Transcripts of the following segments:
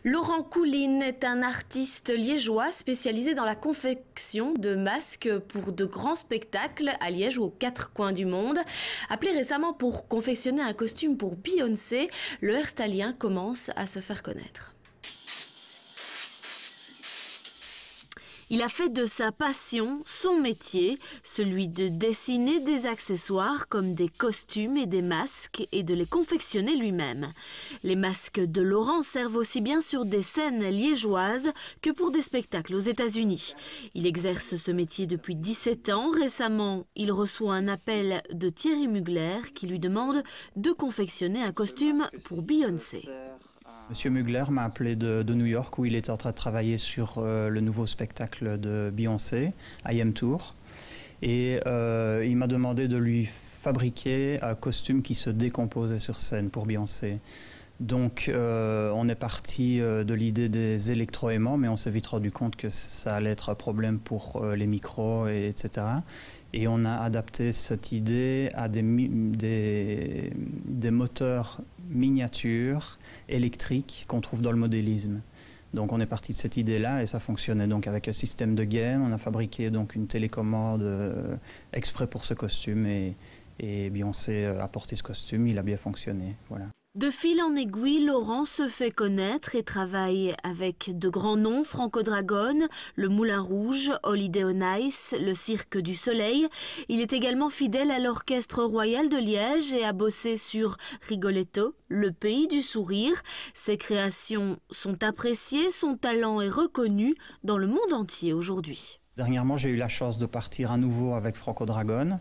Laurent Couline est un artiste liégeois spécialisé dans la confection de masques pour de grands spectacles à Liège ou aux quatre coins du monde. Appelé récemment pour confectionner un costume pour Beyoncé, le hairstylien commence à se faire connaître. Il a fait de sa passion son métier, celui de dessiner des accessoires comme des costumes et des masques et de les confectionner lui-même. Les masques de Laurent servent aussi bien sur des scènes liégeoises que pour des spectacles aux États-Unis. Il exerce ce métier depuis 17 ans. Récemment, il reçoit un appel de Thierry Mugler qui lui demande de confectionner un costume pour Beyoncé. Monsieur Mugler m'a appelé de New York où il est en train de travailler sur le nouveau spectacle de Beyoncé, I Am Tour. Et il m'a demandé de lui fabriquer un costume qui se décomposait sur scène pour Beyoncé. Donc on est parti de l'idée des électroaimants, mais on s'est vite rendu compte que ça allait être un problème pour les micros, etc. Et on a adapté cette idée à des moteurs miniatures électriques qu'on trouve dans le modélisme. Donc on est parti de cette idée-là et ça fonctionnait donc avec un système de gain. On a fabriqué donc une télécommande exprès pour ce costume et Beyoncé a porté ce costume, il a bien fonctionné, voilà. De fil en aiguille, Laurent se fait connaître et travaille avec de grands noms, Franco Dragone, le Moulin Rouge, Holiday on Ice, le Cirque du Soleil. Il est également fidèle à l'Orchestre Royal de Liège et a bossé sur Rigoletto, le pays du sourire. Ses créations sont appréciées, son talent est reconnu dans le monde entier aujourd'hui. Dernièrement, j'ai eu la chance de partir à nouveau avec Franco Dragone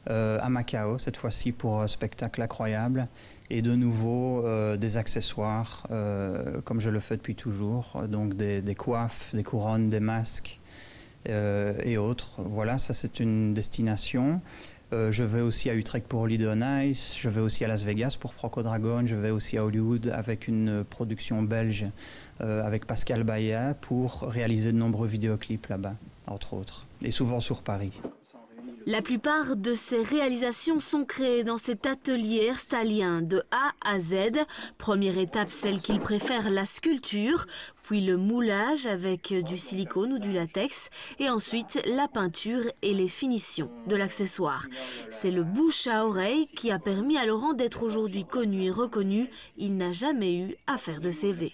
à Macao, cette fois-ci pour un spectacle incroyable. Et de nouveau des accessoires, comme je le fais depuis toujours, donc des coiffes, des couronnes, des masques et autres. Voilà, ça c'est une destination. Je vais aussi à Utrecht pour Holiday on Ice, je vais aussi à Las Vegas pour Franco Dragone, je vais aussi à Hollywood avec une production belge avec Pascal Baillat pour réaliser de nombreux vidéoclips là-bas, entre autres, et souvent sur Paris. La plupart de ces réalisations sont créées dans cet atelier hairstylien de A à Z. Première étape, celle qu'il préfère, la sculpture, puis le moulage avec du silicone ou du latex, et ensuite la peinture et les finitions de l'accessoire. C'est le bouche à oreille qui a permis à Laurent d'être aujourd'hui connu et reconnu. Il n'a jamais eu à faire de CV.